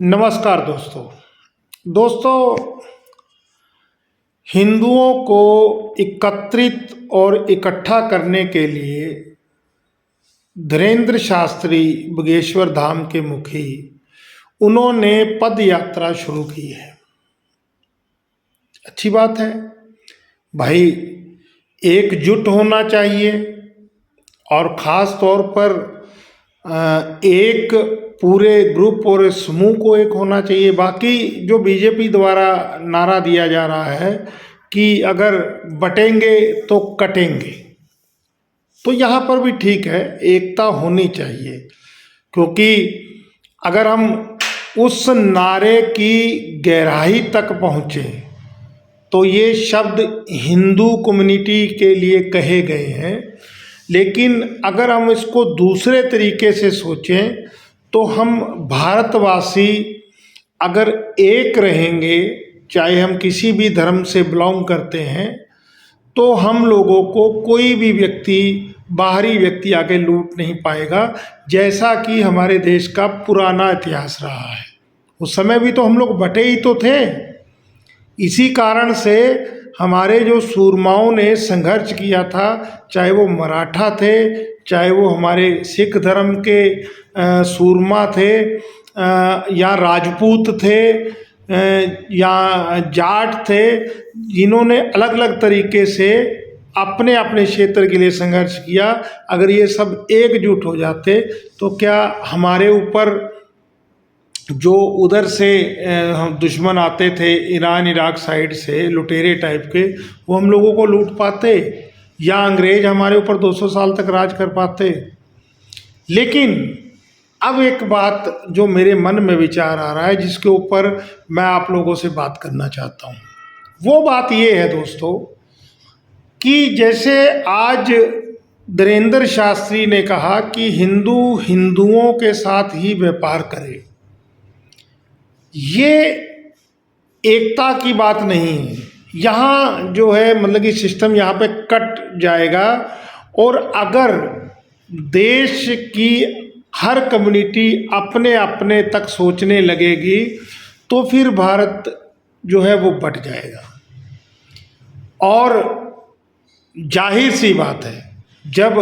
नमस्कार दोस्तों। हिंदुओं को एकत्रित और इकट्ठा करने के लिए धीरेन्द्र शास्त्री बागेश्वर धाम के मुखी उन्होंने पद यात्रा शुरू की है। अच्छी बात है भाई, एकजुट होना चाहिए और ख़ास तौर पर एक पूरे ग्रुप और समूह को एक होना चाहिए। बाकी जो बीजेपी द्वारा नारा दिया जा रहा है कि अगर बटेंगे तो कटेंगे, तो यहाँ पर भी ठीक है, एकता होनी चाहिए। क्योंकि अगर हम उस नारे की गहराई तक पहुँचे तो ये शब्द हिंदू कम्युनिटी के लिए कहे गए हैं, लेकिन अगर हम इसको दूसरे तरीके से सोचें तो हम भारतवासी अगर एक रहेंगे, चाहे हम किसी भी धर्म से बिलोंग करते हैं, तो हम लोगों को कोई भी व्यक्ति, बाहरी व्यक्ति आके लूट नहीं पाएगा, जैसा कि हमारे देश का पुराना इतिहास रहा है। उस समय भी तो हम लोग बटे ही तो थे। इसी कारण से हमारे जो सूरमाओं ने संघर्ष किया था, चाहे वो मराठा थे, चाहे वो हमारे सिख धर्म के सूरमा थे, या राजपूत थे, या जाट थे, जिन्होंने अलग अलग तरीके से अपने अपने क्षेत्र के लिए संघर्ष किया। अगर ये सब एकजुट हो जाते तो क्या हमारे ऊपर जो उधर से दुश्मन आते थे, ईरान इराक साइड से लुटेरे टाइप के, वो हम लोगों को लूट पाते, या अंग्रेज हमारे ऊपर 200 साल तक राज कर पाते। लेकिन अब एक बात जो मेरे मन में विचार आ रहा है, जिसके ऊपर मैं आप लोगों से बात करना चाहता हूँ, वो बात ये है दोस्तों कि जैसे आज धीरेन्द्र शास्त्री ने कहा कि हिंदू हिंदुओं के साथ ही व्यापार करे, ये एकता की बात नहीं है। यहाँ जो है मतलब कि सिस्टम यहाँ पे कट जाएगा, और अगर देश की हर कम्युनिटी अपने अपने तक सोचने लगेगी तो फिर भारत जो है वो बट जाएगा। और जाहिर सी बात है, जब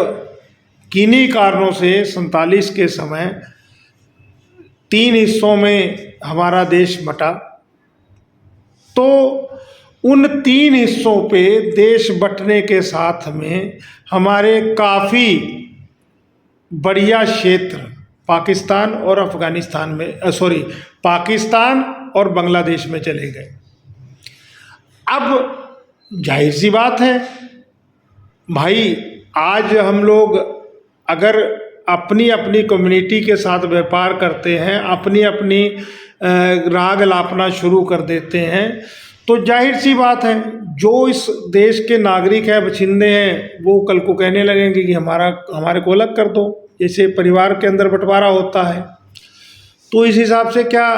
किन्हीं कारणों से 47 के समय 3 हिस्सों में हमारा देश बटा, तो उन 3 हिस्सों पे देश बटने के साथ में हमारे काफ़ी बढ़िया क्षेत्र पाकिस्तान और अफ़गानिस्तान में पाकिस्तान और बांग्लादेश में चले गए। अब जाहिर सी बात है भाई, आज हम लोग अगर अपनी अपनी कम्युनिटी के साथ व्यापार करते हैं, अपनी अपनी राग लापना शुरू कर देते हैं, तो जाहिर सी बात है जो इस देश के नागरिक हैं, बशिंदे हैं, वो कल को कहने लगेंगे कि हमारे को अलग कर दो, जैसे परिवार के अंदर बंटवारा होता है। तो इस हिसाब से क्या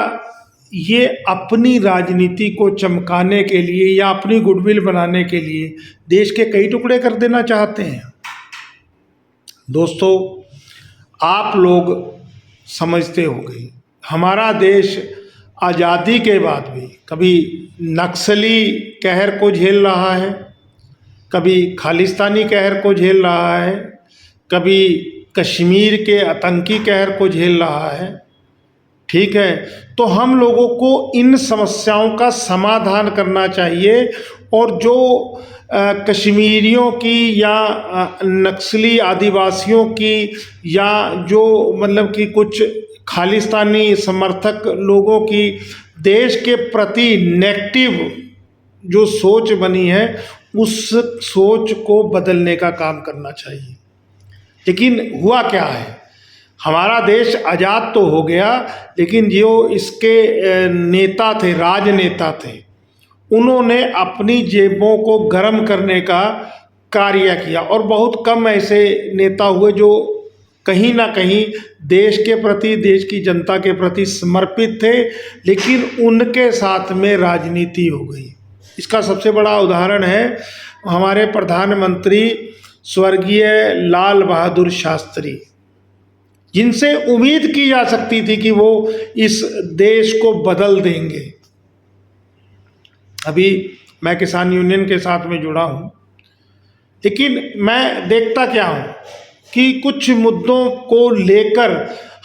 ये अपनी राजनीति को चमकाने के लिए या अपनी गुडविल बनाने के लिए देश के कई टुकड़े कर देना चाहते हैं? दोस्तों, आप लोग समझते होंगे, हमारा देश आज़ादी के बाद भी कभी नक्सली कहर को झेल रहा है, कभी खालिस्तानी कहर को झेल रहा है, कभी कश्मीर के आतंकी कहर को झेल रहा है। ठीक है, तो हम लोगों को इन समस्याओं का समाधान करना चाहिए, और जो कश्मीरियों की या नक्सली आदिवासियों की या जो मतलब कि कुछ खालिस्तानी समर्थक लोगों की देश के प्रति नेगेटिव जो सोच बनी है, उस सोच को बदलने का काम करना चाहिए। लेकिन हुआ क्या है, हमारा देश आज़ाद तो हो गया, लेकिन जो इसके नेता थे, राजनेता थे, उन्होंने अपनी जेबों को गर्म करने का कार्य किया। और बहुत कम ऐसे नेता हुए जो कहीं ना कहीं देश के प्रति, देश की जनता के प्रति समर्पित थे, लेकिन उनके साथ में राजनीति हो गई। इसका सबसे बड़ा उदाहरण है हमारे प्रधानमंत्री स्वर्गीय लाल बहादुर शास्त्री। जिनसे उम्मीद की जा सकती थी कि वो इस देश को बदल देंगे। अभी मैं किसान यूनियन के साथ में जुड़ा हूँ, लेकिन मैं देखता क्या हूँ कि कुछ मुद्दों को लेकर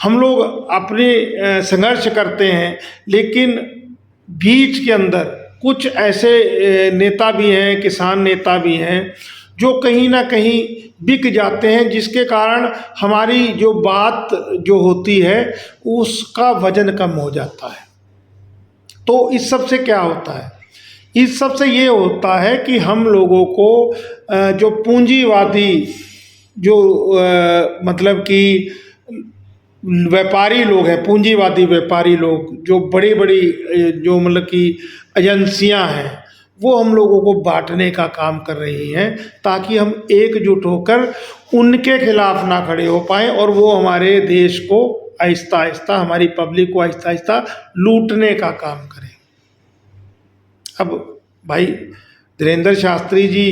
हम लोग अपने संघर्ष करते हैं, लेकिन बीच के अंदर कुछ ऐसे नेता भी हैं, किसान नेता भी हैं, जो कहीं ना कहीं बिक जाते हैं, जिसके कारण हमारी जो बात जो होती है उसका वजन कम हो जाता है। तो इस सब से क्या होता है? इस सब से ये होता है कि हम लोगों को जो पूंजीवादी जो मतलब कि व्यापारी लोग हैं, पूंजीवादी व्यापारी लोग, जो बड़ी बड़ी जो मतलब कि एजेंसियां हैं, वो हम लोगों को बांटने का काम कर रही हैं, ताकि हम एकजुट होकर उनके खिलाफ ना खड़े हो पाएं और वो हमारे देश को आहिस्ता आहिस्ता, हमारी पब्लिक को आहिस्ता आहिस्ता लूटने का काम करें। अब भाई धीरेन्द्र शास्त्री जी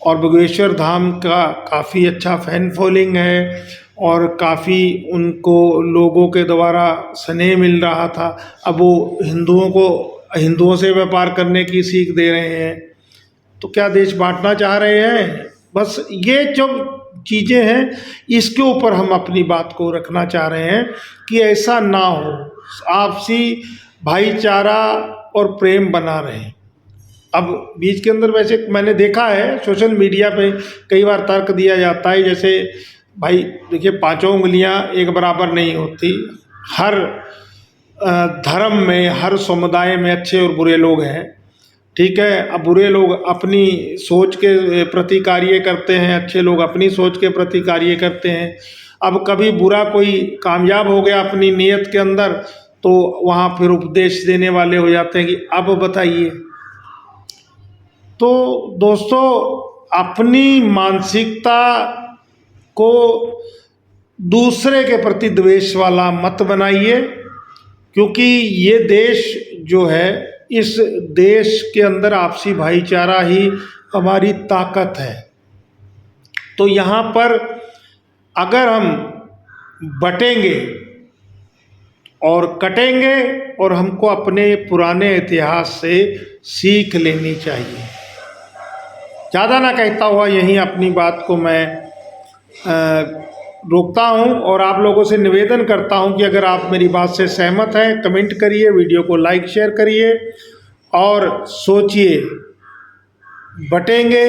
और बागेश्वर धाम का काफ़ी अच्छा फैन फॉलोइंग है और काफ़ी उनको लोगों के द्वारा स्नेह मिल रहा था। अब वो हिंदुओं से व्यापार करने की सीख दे रहे हैं, तो क्या देश बांटना चाह रहे हैं? बस ये जो चीज़ें हैं, इसके ऊपर हम अपनी बात को रखना चाह रहे हैं कि ऐसा ना हो, आपसी भाईचारा और प्रेम बना रहे। अब बीच के अंदर वैसे मैंने देखा है सोशल मीडिया पे कई बार तर्क दिया जाता है, जैसे भाई देखिए, पांचों उंगलियां एक बराबर नहीं होती। हर धर्म में, हर समुदाय में अच्छे और बुरे लोग हैं, ठीक है। अब बुरे लोग अपनी सोच के प्रति कार्य करते हैं, अच्छे लोग अपनी सोच के प्रति कार्य करते हैं। अब कभी बुरा कोई कामयाब हो गया अपनी नीयत के अंदर, तो वहाँ फिर उपदेश देने वाले हो जाते हैं कि अब बताइए। तो दोस्तों, अपनी मानसिकता को दूसरे के प्रति द्वेष वाला मत बनाइए, क्योंकि ये देश जो है, इस देश के अंदर आपसी भाईचारा ही हमारी ताकत है। तो यहाँ पर अगर हम बटेंगे और कटेंगे, और हमको अपने पुराने इतिहास से सीख लेनी चाहिए। ज़्यादा ना कहता हुआ यहीं अपनी बात को मैं रोकता हूं और आप लोगों से निवेदन करता हूं कि अगर आप मेरी बात से सहमत हैं, कमेंट करिए, वीडियो को लाइक शेयर करिए और सोचिए, बटेंगे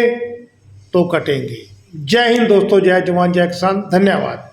तो कटेंगे। जय हिंद दोस्तों, जय जवान जय किसान, धन्यवाद।